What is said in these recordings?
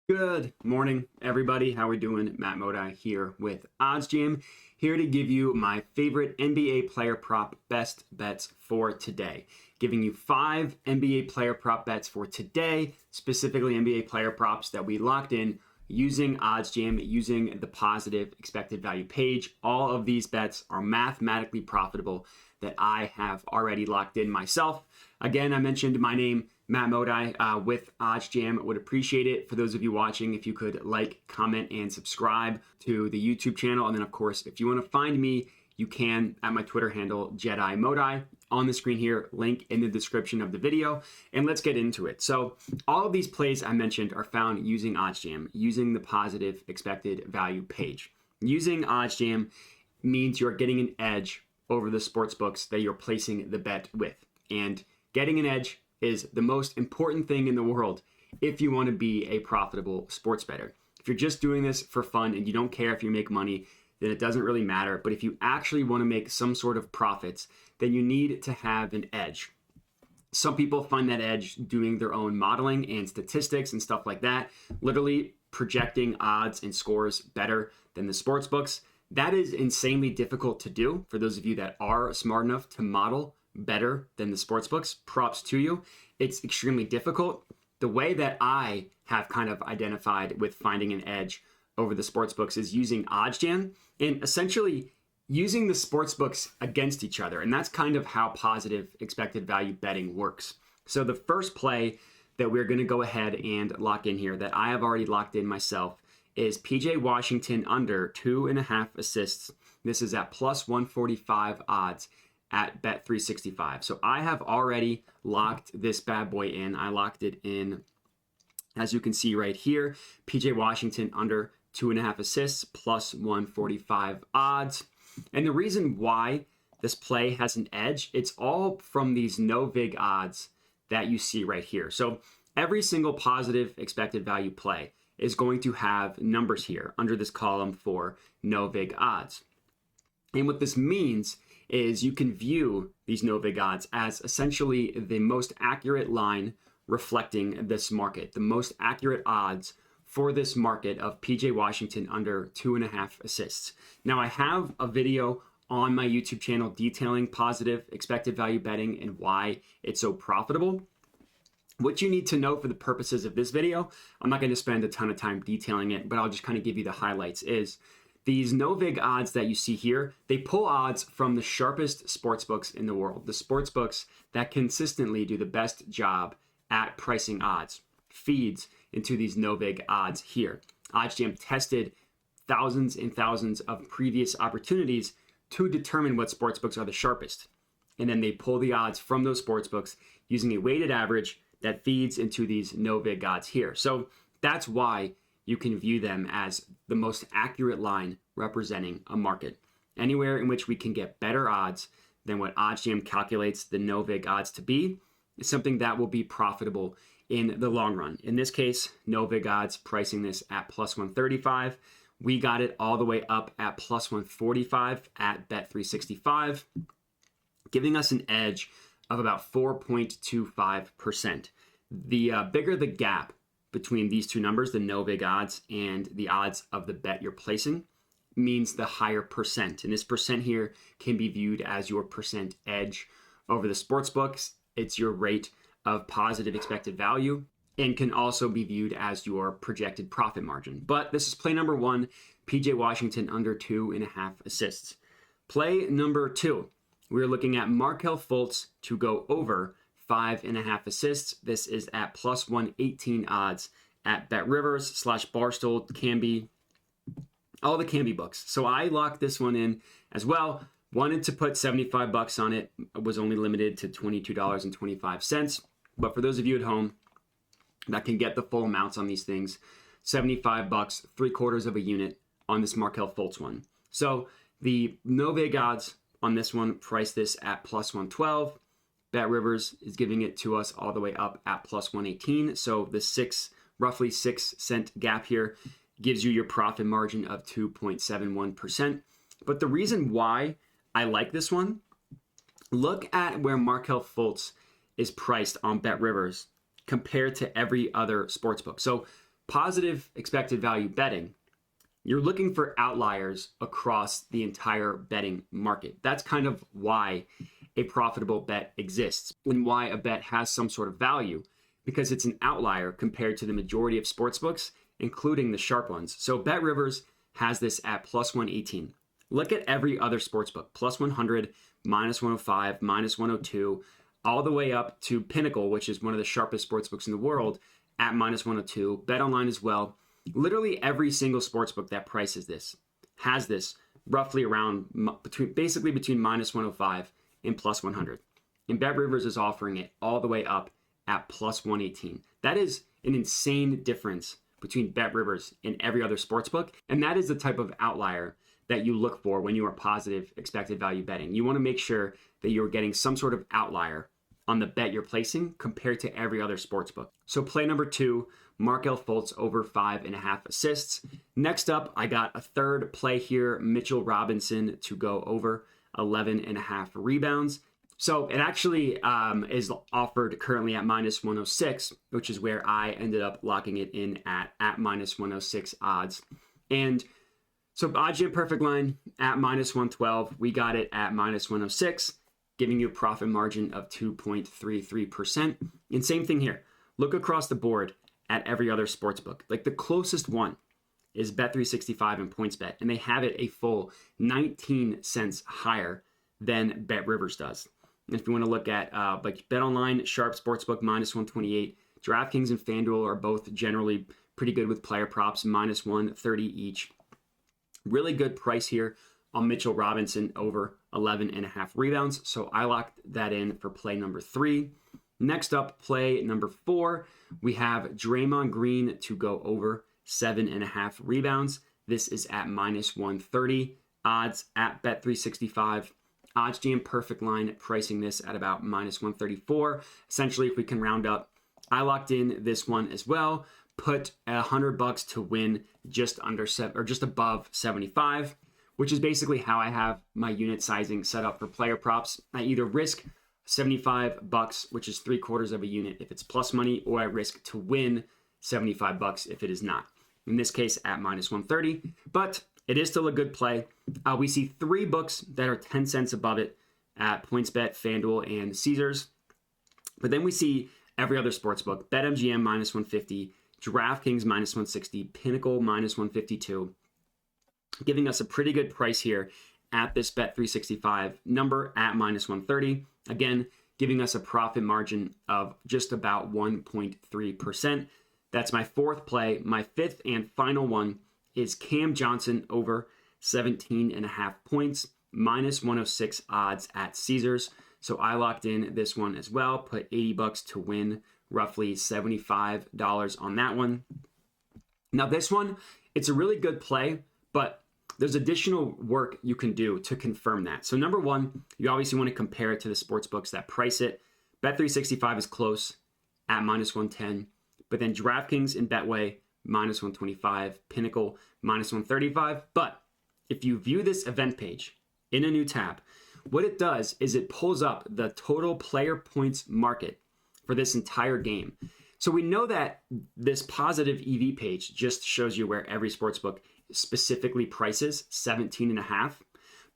Good morning, everybody. How we doing? Matt Modi here with OddsJam, here to give you my favorite NBA player prop best bets for today. Giving you 5 NBA player prop bets for today, specifically NBA player props that we locked in using OddsJam, using the positive expected value page. All of these bets are mathematically profitable that I have already locked in myself. Again, I mentioned my name, Matt Modi, with OddsJam. Would appreciate it for those of you watching if you could like, comment, and subscribe to the YouTube channel. And then, of course, if you want to find me, you can at my Twitter handle, Jedi Modi, on the screen here, link in the description of the video. And let's get into it. So all of these plays I mentioned are found using OddsJam, using the positive expected value page. Using OddsJam means you're getting an edge over the sports books that you're placing the bet with. And getting an edge is the most important thing in the world if you want to be a profitable sports bettor. If you're just doing this for fun and you don't care if you make money, then it doesn't really matter. But if you actually want to make some sort of profits, then you need to have an edge. Some people find that edge doing their own modeling and statistics and stuff like that, literally projecting odds and scores better than the sports books. That is insanely difficult to do for those of you that are smart enough to model better than the sports books. Props to you. It's extremely difficult. The way that I have kind of identified with finding an edge over the sports books is using OddsJam and essentially using the sports books against each other. And that's kind of how positive expected value betting works. So the first play that we're going to go ahead and lock in here that I have already locked in myself is PJ Washington under 2.5 assists. This is at plus 145 odds at Bet365. So I have already locked this bad boy in. I locked it in, as you can see right here, PJ Washington under 2.5 assists, plus 145 odds. And the reason why this play has an edge, it's all from these no vig odds that you see right here. So every single positive expected value play is going to have numbers here under this column for no vig odds. And what this means is you can view these no vig odds as essentially the most accurate line reflecting this market, the most accurate odds for this market of PJ Washington under 2.5 assists. Now, I have a video on my YouTube channel detailing positive expected value betting and why it's so profitable. What you need to know for the purposes of this video, I'm not going to spend a ton of time detailing it, but I'll just kind of give you the highlights, is these no vig odds that you see here, they pull odds from the sharpest sports books in the world, the sports books that consistently do the best job at pricing odds, feeds into these no vig odds here. OddsJam tested thousands and thousands of previous opportunities to determine what sports books are the sharpest. And then they pull the odds from those sports books using a weighted average that feeds into these no vig odds here. So that's why you can view them as the most accurate line representing a market. Anywhere in which we can get better odds than what OddsJam calculates the no vig odds to be is something that will be profitable in the long run. In this case, no vig odds pricing this at plus 135. We got it all the way up at plus 145 at Bet365, giving us an edge of about 4.25%. The bigger the gap between these two numbers, the no vig odds and the odds of the bet you're placing, means the higher percent. And this percent here can be viewed as your percent edge over the sports books. It's your rate of positive expected value and can also be viewed as your projected profit margin. But this is play number 1, PJ Washington under 2.5 assists. Play number 2, we're looking at Markelle Fultz to go over 5.5 assists. This is at plus 118 odds at BetRivers/Barstool, Canby, all the Canby books. So I locked this one in as well. Wanted to put $75 on it. It was only limited to $22.25. But for those of you at home that can get the full amounts on these things, $75, 3/4 of a unit on this Markelle Fultz one. So the no vig odds on this one price this at plus 112. Bet Rivers is giving it to us all the way up at plus 118. So the roughly 6 cent gap here gives you your profit margin of 2.71%. But the reason why I like this one, look at where Markelle Fultz is priced on Bet Rivers compared to every other sportsbook. So positive expected value betting, you're looking for outliers across the entire betting market. That's kind of why a profitable bet exists and why a bet has some sort of value, because it's an outlier compared to the majority of sportsbooks, including the sharp ones. So BetRivers has this at plus 118. Look at every other sportsbook, plus 100, minus 105, minus 102, all the way up to Pinnacle, which is one of the sharpest sportsbooks in the world, at minus 102. BetOnline as well. Literally every single sportsbook that prices this has this roughly around between minus 105 and plus 100. And BetRivers is offering it all the way up at plus 118. That is an insane difference between BetRivers and every other sportsbook. And that is the type of outlier that you look for when you are positive expected value betting. You want to make sure that you're getting some sort of outlier on the bet you're placing compared to every other sportsbook. So play number 2, Markelle Fultz over 5.5 assists. Next up, I got a third play here, Mitchell Robinson to go over 11.5 rebounds. So it actually is offered currently at minus 106, which is where I ended up locking it in at minus 106 odds. And so oddsjam perfect line at minus 112. We got it at minus 106, giving you a profit margin of 2.33%. And same thing here. Look across the board at every other sportsbook. Like the closest one is Bet365 and PointsBet, and they have it a full 19 cents higher than BetRivers does. And if you want to look at like BetOnline, Sharp Sportsbook, minus 128. DraftKings and FanDuel are both generally pretty good with player props, minus 130 each. Really good price here on Mitchell Robinson over 11.5 rebounds. So I locked that in for play number 3. Next up, play number 4, we have Draymond Green to go over 7.5 rebounds. This is at minus 130. Odds at Bet365. OddsJam perfect line pricing this at about minus 134. Essentially, if we can round up, I locked in this one as well. Put $100 to win just above 75, which is basically how I have my unit sizing set up for player props. I either risk $75, which is 3/4 of a unit if it's plus money, or I risk to win $75 if it is not. In this case, at minus 130, but it is still a good play. We see 3 books that are 10 cents above it at PointsBet, FanDuel, and Caesars. But then we see every other sports book, BetMGM minus 150, DraftKings minus 160, Pinnacle minus 152, giving us a pretty good price here at this Bet365 number at minus 130. Again, giving us a profit margin of just about 1.3%. That's my 4th play. My 5th and final one is Cam Johnson over 17.5 points, minus 106 odds at Caesars. So I locked in this one as well, put $80 to win, roughly $75 on that one. Now this one, it's a really good play, but there's additional work you can do to confirm that. So number 1, you obviously want to compare it to the sports books that price it. Bet365 is close at minus 110, but then DraftKings and Betway minus 125, Pinnacle minus 135. But if you view this event page in a new tab, what it does is it pulls up the total player points market for this entire game. So we know that this positive EV page just shows you where every sportsbook specifically prices 17.5,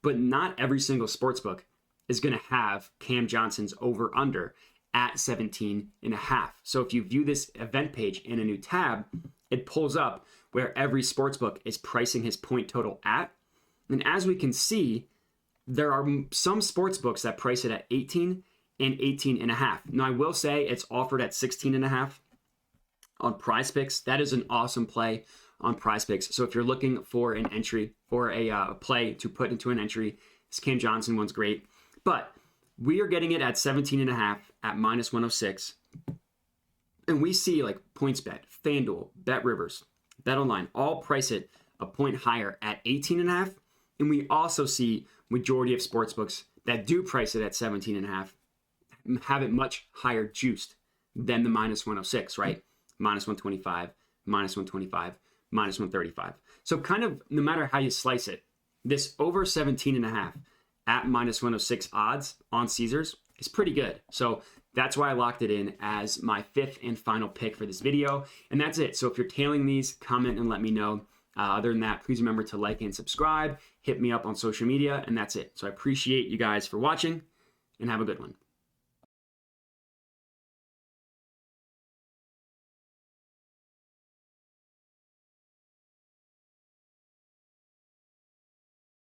but not every single sportsbook is going to have Cam Johnson's over under at 17.5. So if you view this event page in a new tab, it pulls up where every sportsbook is pricing his point total at. And as we can see, there are some sportsbooks that price it at 18 and 18.5. Now I will say it's offered at 16.5 on PrizePicks. That is an awesome play on PrizePicks. So if you're looking for an entry or a play to put into an entry, this Cam Johnson one's great. But we are getting it at 17.5 at minus 106. And we see like PointsBet, FanDuel, BetRivers, BetOnline, all price it a point higher at 18.5. And we also see majority of sportsbooks that do price it at 17.5 have it much higher juiced than the minus 106, right? Minus 125, minus 125, minus 135. So kind of no matter how you slice it, this over 17.5 at minus 106 odds on Caesars is pretty good. So That's why I locked it in as my 5th and final pick for this video. And that's it. So if you're tailing these, comment and let me know. Other than that, please remember to like and subscribe, hit me up on social media, and that's it. So I appreciate you guys for watching, and have a good one.